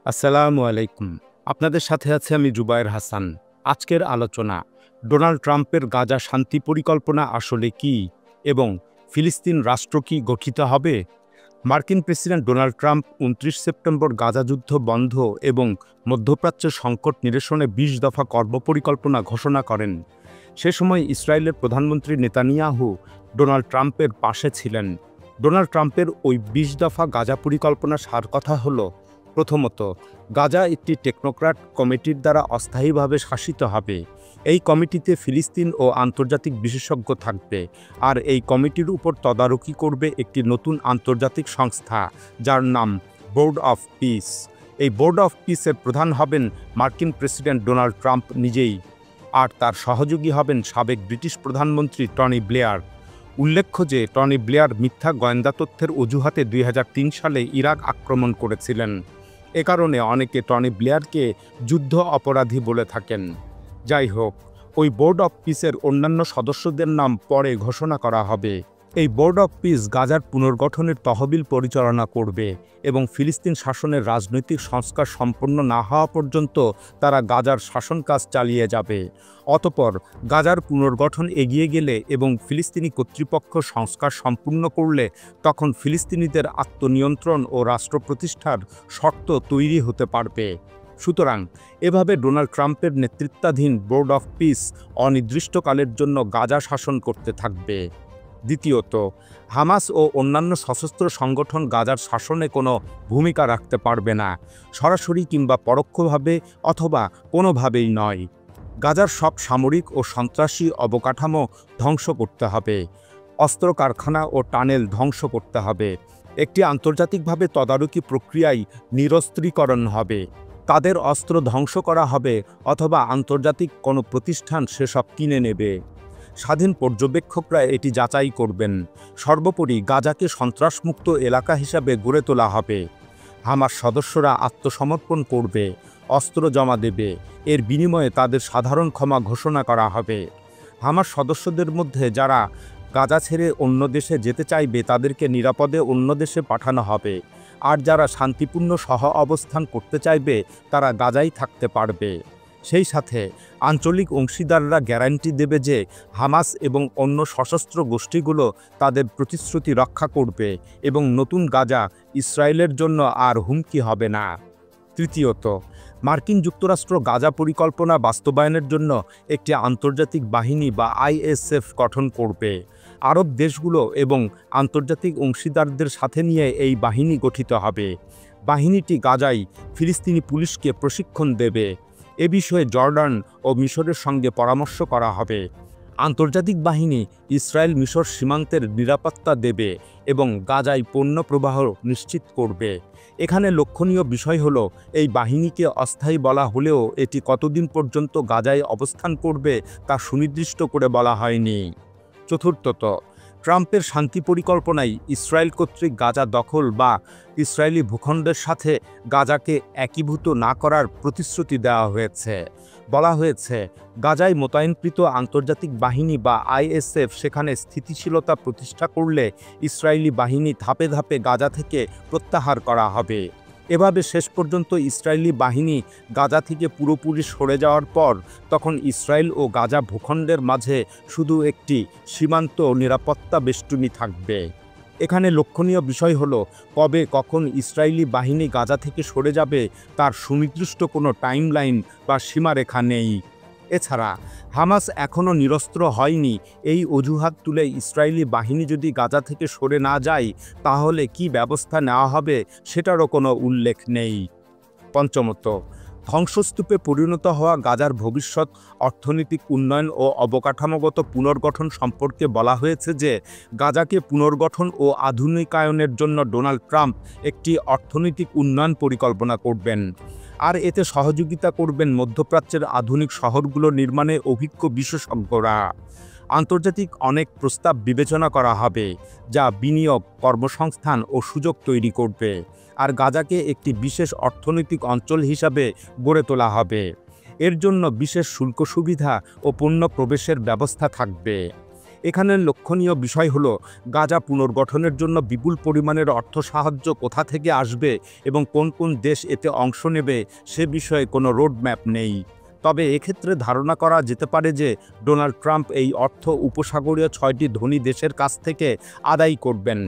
আসসালামু আলাইকুম। আপনাদের সাথে আছে আমি জুবায়ের হাসান। আজকের আলোচনা ডোনাল্ড ট্রাম্পের গাজা শান্তি পরিকল্পনা আসলে কি এবং ফিলিস্তিন রাষ্ট্র কি গঠিত হবে? মার্কিন president Donald Trump ২৯ September Gaza যুদ্ধ বন্ধ এবং মধ্যপ্রাচ্যের সংকট নিরসনে ২০ দফা কর্মপরিকল্পনা ঘোষণা করেন। সে সময় ইসরায়েলের প্রধানমন্ত্রী নেতানিয়াহু ডোনাল্ড ট্রাম্পের পাশে ছিলেন। ডোনাল্ড ট্রাম্পের ওই ২০ দফা গাজা পরিকল্পনার সার কথা হলো, প্রথমত, গাজা একটি টেকনোক্র্যাট কমিটির দ্বারা অস্থায়ীভাবে শাসিত হবে। এই কমিটিতে ফিলিস্তিন ও আন্তর্জাতিক বিশেষজ্ঞ থাকবে, আর এই কমিটির উপর তদারকি করবে একটি নতুন আন্তর্জাতিক সংস্থা যার নাম বোর্ড অফ পিস। এই বোর্ড অফ পিসের প্রধান হবেন মার্কিন প্রেসিডেন্ট ডোনাল্ড ট্রাম্প নিজেই, আর তার সহযোগী হবেন সাবেক ব্রিটিশ প্রধানমন্ত্রী টনি ব্লেয়ার। উল্লেখ্য যে টনি ব্লেয়ার মিথ্যা গোয়েন্দা তথ্যের অজুহাতে ২০০৩ সালে ইরাক আক্রমণ করেছিলেন। এ কারণে অনেকে টনি ব্লেয়ারকে যুদ্ধ অপরাধী বলে থাকেন। যাই হোক, ওই বোর্ড অফ পিসের অন্যান্য সদস্যদের নাম পরে ঘোষণা করা হবে। এই বোর্ড অফ পিস গাজার পুনর্গঠনের তহবিল পরিচালনা করবে এবং ফিলিস্তিন শাসনের রাজনৈতিক সংস্কার সম্পন্ন না হওয়া পর্যন্ত তারা গাজার শাসন কাজ চালিয়ে যাবে। অতঃপর গাজার পুনর্গঠন এগিয়ে গেলে এবং ফিলিস্তিনি কর্তৃপক্ষ সংস্কার সম্পূর্ণ করলে তখন ফিলিস্তিনিদের আত্মনিয়ন্ত্রণ ও রাষ্ট্র প্রতিষ্ঠার শর্ত তৈরি হতে পারবে। সুতরাং এভাবে ডোনাল্ড ট্রাম্পের নেতৃত্বাধীন বোর্ড অফ পিস অনির্দিষ্টকালের জন্য গাজা শাসন করতে থাকবে। দ্বিতীয়ত, হামাস ও অন্যান্য সশস্ত্র সংগঠন গাজার শাসনে কোনো ভূমিকা রাখতে পারবে না, সরাসরি কিংবা পরোক্ষভাবে অথবা কোনোভাবেই নয়। গাজার সব সামরিক ও সন্ত্রাসী অবকাঠামো ধ্বংস করতে হবে, অস্ত্র কারখানা ও টানেল ধ্বংস করতে হবে। একটি আন্তর্জাতিকভাবে তদারকি প্রক্রিয়ায় নিরস্ত্রীকরণ হবে, তাদের অস্ত্র ধ্বংস করা হবে অথবা আন্তর্জাতিক কোনো প্রতিষ্ঠান সেসব কিনে নেবে। স্বাধীন পর্যবেক্ষকরা এটি যাচাই করবেন। সর্বোপরি গাজাকে সন্ত্রাসমুক্ত এলাকা হিসাবে গড়ে তোলা হবে। হামাস সদস্যরা আত্মসমর্পণ করবে, অস্ত্র জমা দেবে, এর বিনিময়ে তাদের সাধারণ ক্ষমা ঘোষণা করা হবে। হামাস সদস্যদের মধ্যে যারা গাজা ছেড়ে অন্য দেশে যেতে চাইবে তাদেরকে নিরাপদে অন্য দেশে পাঠানো হবে, আর যারা শান্তিপূর্ণ সহ অবস্থান করতে চাইবে তারা গাজায় থাকতে পারবে। সেই সাথে আঞ্চলিক অংশীদাররা গ্যারান্টি দেবে যে হামাস এবং অন্য সশস্ত্র গোষ্ঠীগুলো তাদের প্রতিশ্রুতি রক্ষা করবে এবং নতুন গাজা ইসরায়েলের জন্য আর হুমকি হবে না। তৃতীয়ত, মার্কিন যুক্তরাষ্ট্র গাজা পরিকল্পনা বাস্তবায়নের জন্য একটি আন্তর্জাতিক বাহিনী বা আইএসএফ গঠন করবে। আরব দেশগুলো এবং আন্তর্জাতিক অংশীদারদের সাথে নিয়ে এই বাহিনী গঠিত হবে। বাহিনীটি গাজায় ফিলিস্তিনি পুলিশকে প্রশিক্ষণ দেবে। এ বিষয়ে জর্ডান ও মিশরের সঙ্গে পরামর্শ করা হবে। আন্তর্জাতিক বাহিনী ইসরায়েল মিশর সীমান্তের নিরাপত্তা দেবে এবং গাজায় পণ্য প্রবাহ নিশ্চিত করবে। এখানে লক্ষণীয় বিষয় হলো, এই বাহিনীকে অস্থায়ী বলা হলেও এটি কতদিন পর্যন্ত গাজায় অবস্থান করবে তা সুনির্দিষ্ট করে বলা হয়নি। চতুর্থত, ট্রাম্পের শান্তি পরিকল্পনায় ইসরায়েল কর্তৃক গাজা দখল বা ইসরায়েলি ভূখণ্ডের সাথে গাজাকে একীভূত না করার প্রতিশ্রুতি দেওয়া হয়েছে। বলা হয়েছে, গাজায় মোতায়েনকৃত আন্তর্জাতিক বাহিনী বা আইএসএফ সেখানে স্থিতিশীলতা প্রতিষ্ঠা করলে ইসরায়েলি বাহিনী ধাপে ধাপে গাজা থেকে প্রত্যাহার করা হবে। এভাবে শেষ পর্যন্ত ইসরায়েলি বাহিনী গাজা থেকে পুরোপুরি সরে যাওয়ার পর তখন ইসরায়েল ও গাজা ভূখণ্ডের মাঝে শুধু একটি সীমান্ত নিরাপত্তা বেষ্টনী থাকবে। এখানে লক্ষণীয় বিষয় হলো, কবে কখন ইসরায়েলি বাহিনী গাজা থেকে সরে যাবে তার সুনির্দিষ্ট কোনো টাইমলাইন বা সীমারেখা নেই। এছাড়া হামাস এখনও নিরস্ত্র হয়নি এই অজুহাত তুলে ইসরায়েলি বাহিনী যদি গাজা থেকে সরে না যায় তাহলে কি ব্যবস্থা নেওয়া হবে সেটারও কোনো উল্লেখ নেই। পঞ্চমত, ধ্বংসস্তূপে পরিণত হওয়া গাজার ভবিষ্যৎ অর্থনৈতিক উন্নয়ন ও অবকাঠামোগত পুনর্গঠন সম্পর্কে বলা হয়েছে যে গাজাকে পুনর্গঠন ও আধুনিকায়নের জন্য ডোনাল্ড ট্রাম্প একটি অর্থনৈতিক উন্নয়ন পরিকল্পনা করবেন, আর এতে সহযোগিতা করবেন মধ্যপ্রাচ্যের আধুনিক শহরগুলো নির্মাণে অভিজ্ঞ বিশেষজ্ঞরা। আন্তর্জাতিক অনেক প্রস্তাব বিবেচনা করা হবে যা বিনিয়োগ, কর্মসংস্থান ও সুযোগ তৈরি করবে, আর গাজাকে একটি বিশেষ অর্থনৈতিক অঞ্চল হিসাবে গড়ে তোলা হবে। এর জন্য বিশেষ শুল্ক সুবিধা ও পণ্য প্রবেশের ব্যবস্থা থাকবে। এখানে লক্ষণীয় বিষয় হলো গাজা পুনর্গঠনের জন্য বিপুল পরিমাণের অর্থ সাহায্য কোথা থেকে আসবে এবং কোন কোন দেশ এতে অংশ নেবে সে বিষয়ে কোনো রোডম্যাপ নেই। তবে এক্ষেত্রে ধারণা করা যেতে পারে যে ডোনাল্ড ট্রাম্প এই অর্থ উপসাগরীয় 6টি ধনী দেশের কাছ থেকে আদায় করবেন।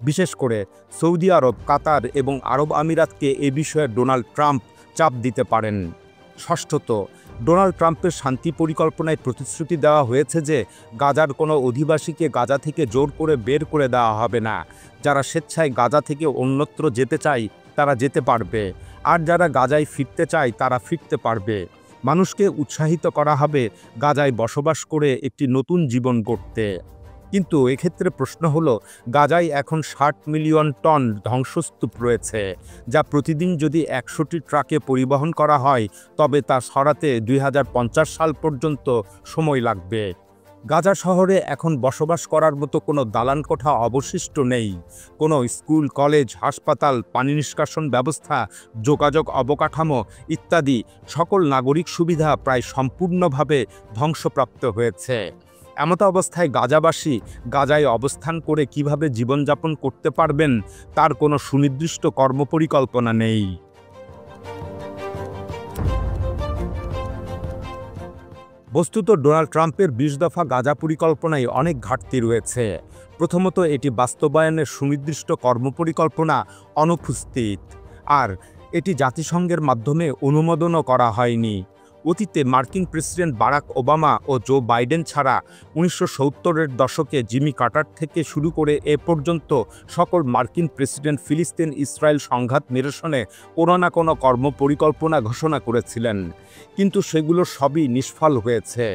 বিশেষ করে সৌদি আরব, কাতার এবং আরব আমিরাতকে এ বিষয়ে ডোনাল্ড ট্রাম্প চাপ দিতে পারেন। ষষ্ঠত, ডোনাল্ড ট্রাম্পের শান্তি পরিকল্পনায় প্রতিশ্রুতি দেওয়া হয়েছে যে গাজার কোনো অধিবাসীকে গাজা থেকে জোর করে বের করে দেওয়া হবে না। যারা স্বেচ্ছায় গাজা থেকে অন্যত্র যেতে চায় তারা যেতে পারবে, আর যারা গাজায় ফিরতে চায় তারা ফিরতে পারবে। মানুষকে উৎসাহিত করা হবে গাজায় বসবাস করে একটি নতুন জীবন গড়তে। কিন্তু এক্ষেত্রে প্রশ্ন হলো, গাজায় এখন 60 মিলিয়ন টন ধ্বংসস্তূপ রয়েছে, যা প্রতিদিন যদি 100টি ট্রাকে পরিবহন করা হয় তবে তা সরাতে 2050 সাল পর্যন্ত সময় লাগবে। গাজা শহরে এখন বসবাস করার মতো কোনো দালান কোঠা অবশিষ্ট নেই। কোনো স্কুল, কলেজ, হাসপাতাল, পানি নিষ্কাশন ব্যবস্থা, যোগাযোগ অবকাঠামো ইত্যাদি সকল নাগরিক সুবিধা প্রায় সম্পূর্ণভাবে ধ্বংসপ্রাপ্ত হয়েছে। এমত অবস্থায় গাজাবাসী গাজায় অবস্থান করে কিভাবে জীবনযাপন করতে পারবেন তার কোনো সুনির্দিষ্ট কর্মপরিকল্পনা নেই। বস্তুত ডোনাল্ড ট্রাম্পের 20 দফা গাজা পরিকল্পনায় অনেক ঘাটতি রয়েছে। প্রথমত, এটি বাস্তবায়নের সুনির্দিষ্ট কর্মপরিকল্পনা অনুপস্থিত, আর এটি জাতিসংঘের মাধ্যমে অনুমোদনও করা হয়নি। অতীতে মার্কিন প্রেসিডেন্ট বারাক ওবামা ও জো বাইডেন ছাড়া 1970-এর দশকে জিমি কার্টার থেকে শুরু করে এ পর্যন্ত সকল মার্কিন প্রেসিডেন্ট ফিলিস্তিন ইসরায়েল সংঘাত নিরসনে কোনো না কোনো কর্মপরিকল্পনা ঘোষণা করেছিলেন, কিন্তু সেগুলো সবই নিষ্ফল হয়েছে।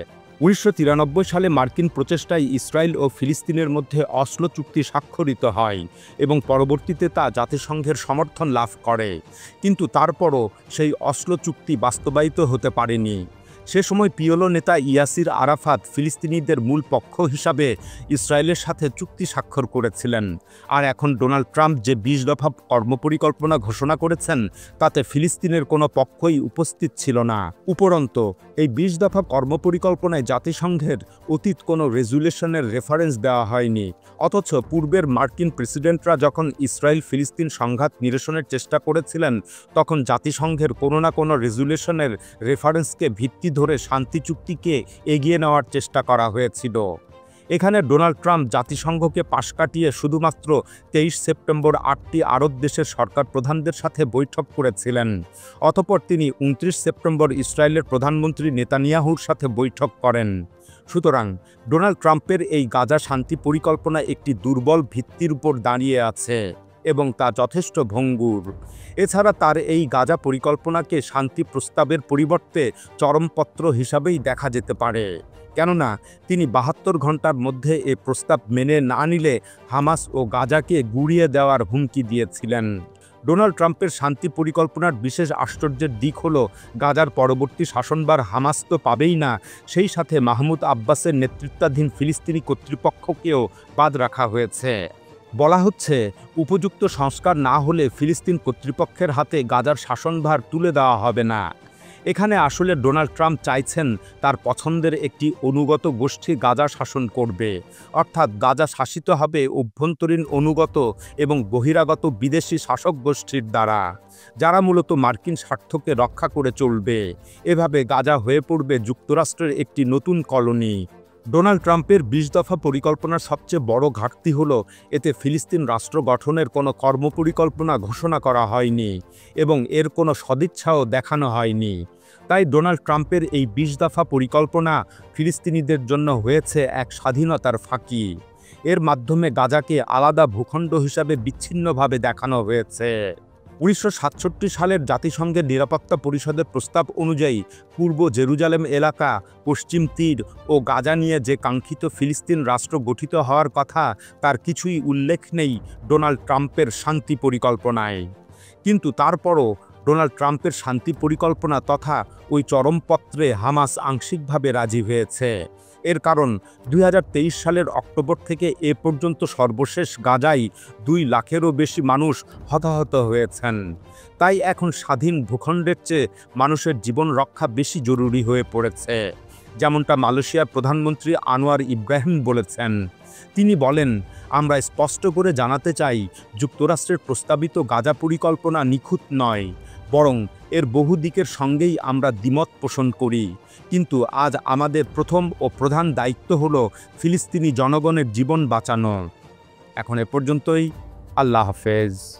1993 সালে মার্কিন প্রচেষ্টায় ইসরায়েল ও ফিলিস্তিনের মধ্যে অসলো চুক্তি স্বাক্ষরিত হয় এবং পরবর্তীতে তা জাতিসংঘের সমর্থন লাভ করে, কিন্তু তারপরও সেই অসলো চুক্তি বাস্তবায়িত হতে পারেনি। সে সময় পিএলও নেতা ইয়াসির আরাফাত ফিলিস্তিনিদের মূল পক্ষ হিসাবে ইসরায়েলের সাথে চুক্তি স্বাক্ষর করেছিলেন, আর এখন ডোনাল্ড ট্রাম্প যে 20 দফা কর্মপরিকল্পনা ঘোষণা করেছেন তাতে ফিলিস্তিনের কোনো পক্ষই উপস্থিত ছিল না। উপরন্তু এই 20 দফা কর্মপরিকল্পনায় জাতিসংঘের অতীত কোনো রেজুলেশনের রেফারেন্স দেওয়া হয়নি, অথচ পূর্বের মার্কিন প্রেসিডেন্টরা যখন ইসরায়েল ফিলিস্তিন সংঘাত নিরসনের চেষ্টা করেছিলেন তখন জাতিসংঘের কোনো না কোনো রেজুলেশনের রেফারেন্সকে ভিত্তি ধরে শান্তি চুক্তিকে এগিয়ে নেওয়ার চেষ্টা করা হয়েছিল। এখানে ডোনাল্ড ট্রাম্প জাতিসংঘকে পাশ কাটিয়ে শুধুমাত্র 23 সেপ্টেম্বর 8টি আরব দেশের সরকার প্রধানদের সাথে বৈঠক করেছিলেন। অতঃপর তিনি 29 সেপ্টেম্বর ইসরায়েলের প্রধানমন্ত্রী নেতানিয়াহুর সাথে বৈঠক করেন। সুতরাং ডোনাল্ড ট্রাম্পের এই গাজা শান্তি পরিকল্পনা একটি দুর্বল ভিত্তির উপর দাঁড়িয়ে আছে এবং তা যথেষ্ট ভঙ্গুর। এছাড়া তার এই গাজা পরিকল্পনাকে শান্তি প্রস্তাবের পরিবর্তে চরমপত্র হিসাবেই দেখা যেতে পারে, কেননা তিনি 72 ঘন্টার মধ্যে এ প্রস্তাব মেনে না নিলে হামাস ও গাজাকে গুঁড়িয়ে দেওয়ার হুমকি দিয়েছিলেন। ডোনাল্ড ট্রাম্পের শান্তি পরিকল্পনার বিশেষ আশ্চর্যের দিক হলো গাজার পরবর্তী শাসনভার হামাস তো পাবেই না, সেই সাথে মাহমুদ আব্বাসের নেতৃত্বাধীন ফিলিস্তিনি কর্তৃপক্ষকেও বাদ রাখা হয়েছে। বলা হচ্ছে, উপযুক্ত সংস্কার না হলে ফিলিস্তিন কর্তৃপক্ষের হাতে গাজার শাসনভার তুলে দেওয়া হবে না। এখানে আসলে ডোনাল্ড ট্রাম্প চাইছেন তার পছন্দের একটি অনুগত গোষ্ঠী গাজা শাসন করবে, অর্থাৎ গাজা শাসিত হবে অভ্যন্তরীণ অনুগত এবং বহিরাগত বিদেশি শাসক গোষ্ঠীর দ্বারা, যারা মূলত মার্কিন স্বার্থকে রক্ষা করে চলবে। এভাবে গাজা হয়ে পড়বে যুক্তরাষ্ট্রের একটি নতুন কলোনি। ডোনাল্ড ট্রাম্পের 20 দফা পরিকল্পনার সবচেয়ে বড় ঘাটতি হলো এতে ফিলিস্তিন রাষ্ট্র গঠনের কোনো কর্মপরিকল্পনা ঘোষণা করা হয়নি এবং এর কোনো সদিচ্ছাও দেখানো হয়নি। তাই ডোনাল্ড ট্রাম্পের এই 20 দফা পরিকল্পনা ফিলিস্তিনিদের জন্য হয়েছে এক স্বাধীনতার ফাঁকি। এর মাধ্যমে গাজাকে আলাদা ভূখণ্ড হিসাবে বিচ্ছিন্নভাবে দেখানো হয়েছে। 1967 সালের জাতিসংঘের নিরাপত্তা পরিষদের প্রস্তাব অনুযায়ী পূর্ব জেরুজালেম এলাকা, পশ্চিম তীর ও গাজা নিয়ে যে কাঙ্ক্ষিত ফিলিস্তিন রাষ্ট্র গঠিত হওয়ার কথা তার কিছুই উল্লেখ নেই ডোনাল্ড ট্রাম্পের শান্তি পরিকল্পনায়। কিন্তু তারপরও ডোনাল্ড ট্রাম্পের শান্তি পরিকল্পনা তথা ওই চরমপত্রে হামাস আংশিকভাবে রাজি হয়েছে। এর কারণ 2023 সালের অক্টোবর থেকে এ পর্যন্ত সর্বশেষ গাজায় 2 লাখেরও বেশি মানুষ হতাহত হয়েছেন। তাই এখন স্বাধীন ভূখণ্ডের চেয়ে মানুষের জীবন রক্ষা বেশি জরুরি হয়ে পড়েছে। যেমনটা মালয়েশিয়ার প্রধানমন্ত্রী আনোয়ার ইব্রাহিম বলেছেন। তিনি বলেন, আমরা স্পষ্ট করে জানাতে চাই, যুক্তরাষ্ট্রের প্রস্তাবিত গাজা পরিকল্পনা নিখুঁত নয়, বরং এর বহু দিকের সঙ্গেই আমরা দ্বিমত পোষণ করি। কিন্তু আজ আমাদের প্রথম ও প্রধান দায়িত্ব হল ফিলিস্তিনি জনগণের জীবন বাঁচানো। এখন এ পর্যন্তই। আল্লাহ হাফেজ।